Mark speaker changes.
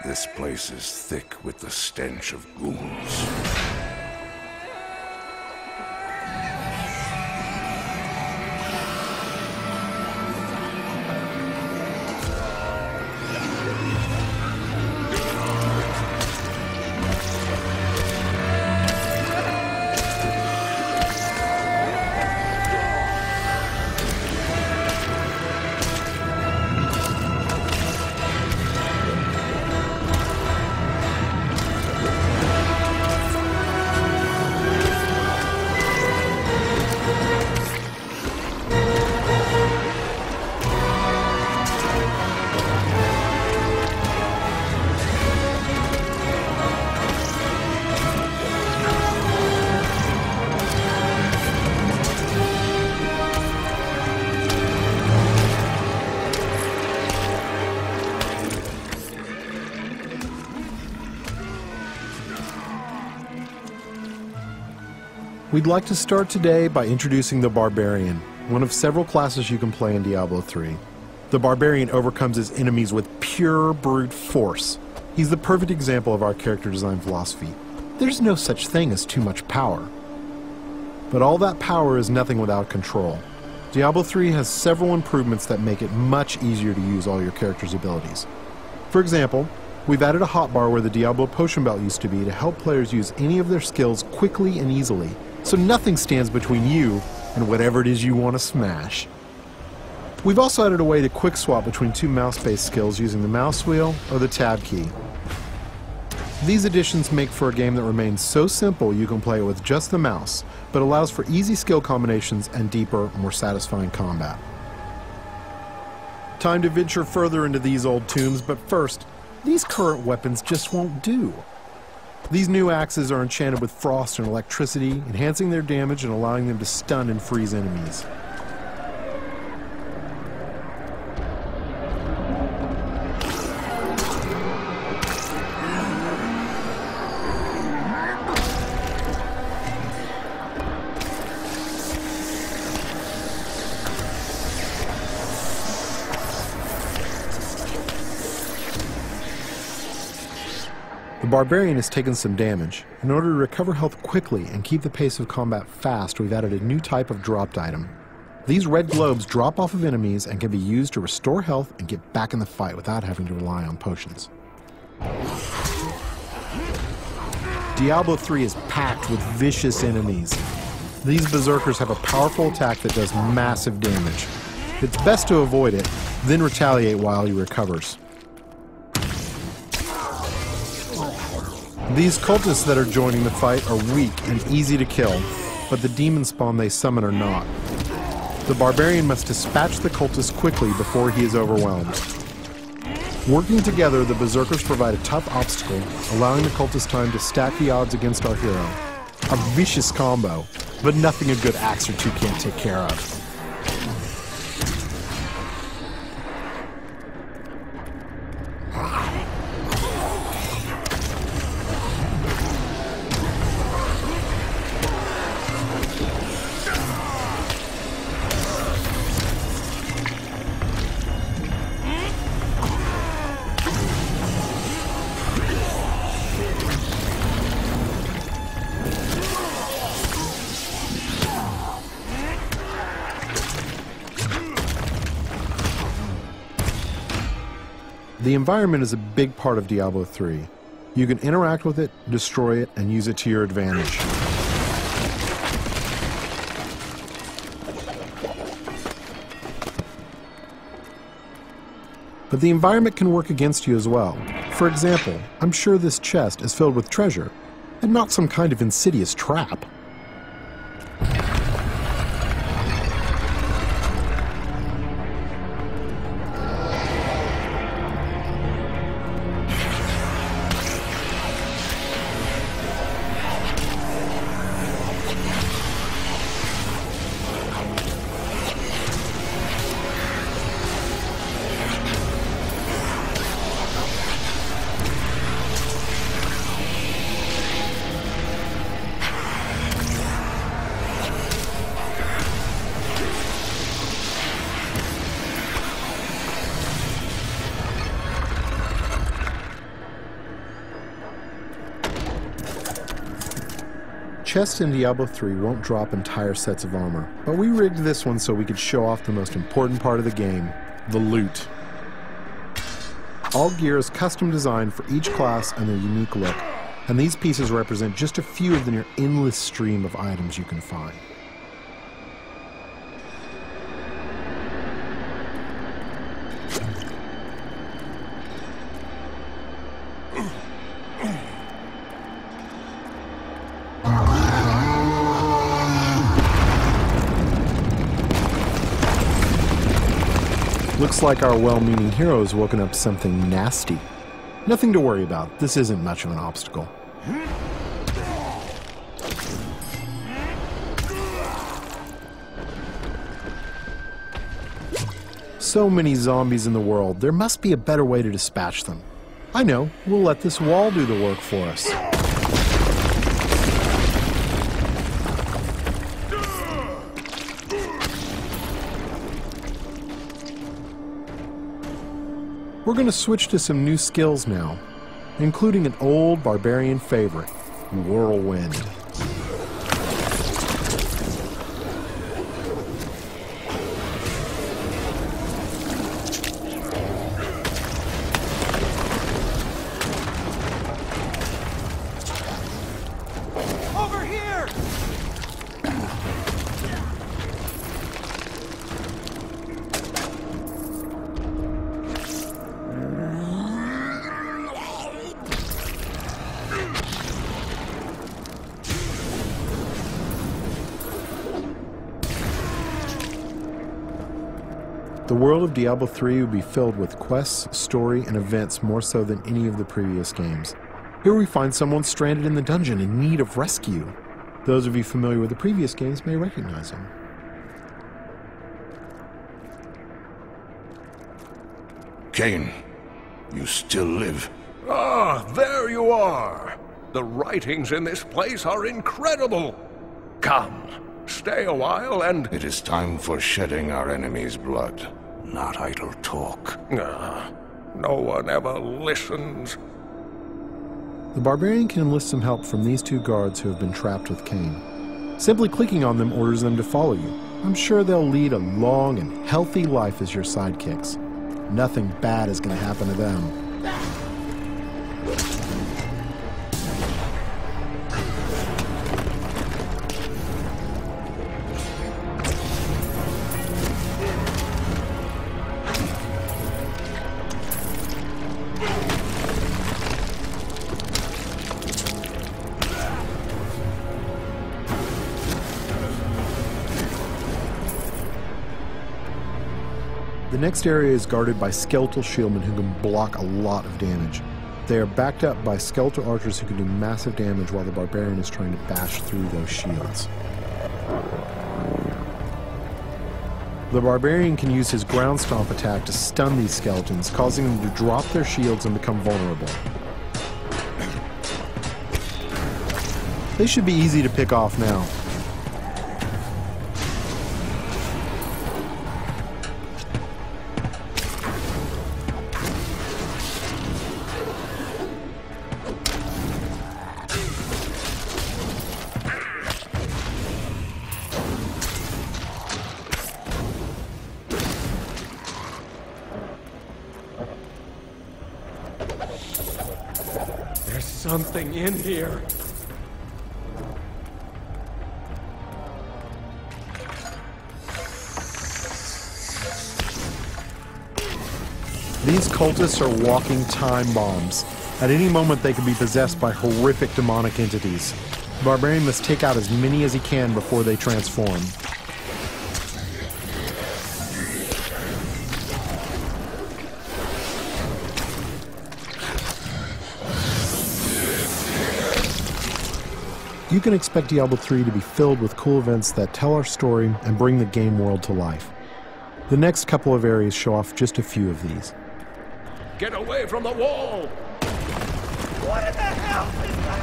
Speaker 1: This place is thick with the stench of ghouls.
Speaker 2: We'd like to start today by introducing the Barbarian, one of several classes you can play in Diablo 3. The Barbarian overcomes his enemies with pure brute force. He's the perfect example of our character design philosophy. There's no such thing as too much power. But all that power is nothing without control. Diablo 3 has several improvements that make it much easier to use all your character's abilities. For example, we've added a hotbar where the Diablo potion belt used to be to help players use any of their skills quickly and easily, so nothing stands between you and whatever it is you want to smash. We've also added a way to quick swap between two mouse-based skills using the mouse wheel or the tab key. These additions make for a game that remains so simple you can play it with just the mouse, but allows for easy skill combinations and deeper, more satisfying combat. Time to venture further into these old tombs, but first, these current weapons just won't do. These new axes are enchanted with frost and electricity, enhancing their damage and allowing them to stun and freeze enemies. The Barbarian has taken some damage. In order to recover health quickly and keep the pace of combat fast, we've added a new type of dropped item. These red globes drop off of enemies and can be used to restore health and get back in the fight without having to rely on potions. Diablo 3 is packed with vicious enemies. These berserkers have a powerful attack that does massive damage. It's best to avoid it, then retaliate while he recovers. These cultists that are joining the fight are weak and easy to kill, but the demon spawn they summon are not. The Barbarian must dispatch the cultist quickly before he is overwhelmed. Working together, the berserkers provide a tough obstacle, allowing the cultist time to stack the odds against our hero. A vicious combo, but nothing a good axe or two can't take care of. The environment is a big part of Diablo 3. You can interact with it, destroy it, and use it to your advantage. But the environment can work against you as well. For example, I'm sure this chest is filled with treasure, and not some kind of insidious trap. Chests in Diablo 3 won't drop entire sets of armor, but we rigged this one so we could show off the most important part of the game, the loot. All gear is custom designed for each class and their unique look, and these pieces represent just a few of the near endless stream of items you can find. Looks like our well-meaning hero has woken up something nasty. Nothing to worry about. This isn't much of an obstacle. So many zombies in the world, there must be a better way to dispatch them. I know, we'll let this wall do the work for us. We're going to switch to some new skills now, including an old barbarian favorite, Whirlwind.
Speaker 3: Over here!
Speaker 2: The world of Diablo 3 will be filled with quests, story, and events more so than any of the previous games. Here we find someone stranded in the dungeon in need of rescue. Those of you familiar with the previous games may recognize him.
Speaker 1: Cain, you still live.
Speaker 4: Ah, there you are! The writings in this place are incredible! Come, stay a while and...
Speaker 1: It is time for shedding our enemy's blood, not idle talk.
Speaker 4: No one ever listens.
Speaker 2: The barbarian can enlist some help from these two guards who have been trapped with Cain. Simply clicking on them orders them to follow you. I'm sure they'll lead a long and healthy life as your sidekicks. Nothing bad is going to happen to them. The next area is guarded by skeletal shieldmen who can block a lot of damage. They are backed up by skeletal archers who can do massive damage while the barbarian is trying to bash through those shields. The barbarian can use his ground stomp attack to stun these skeletons, causing them to drop their shields and become vulnerable. They should be easy to pick off now.
Speaker 4: There's something in here.
Speaker 2: These cultists are walking time bombs. At any moment they can be possessed by horrific demonic entities. The barbarian must take out as many as he can before they transform. You can expect Diablo 3 to be filled with cool events that tell our story and bring the game world to life. The next couple of areas show off just a few of these.
Speaker 4: Get away from the wall!
Speaker 3: What in the hell is that?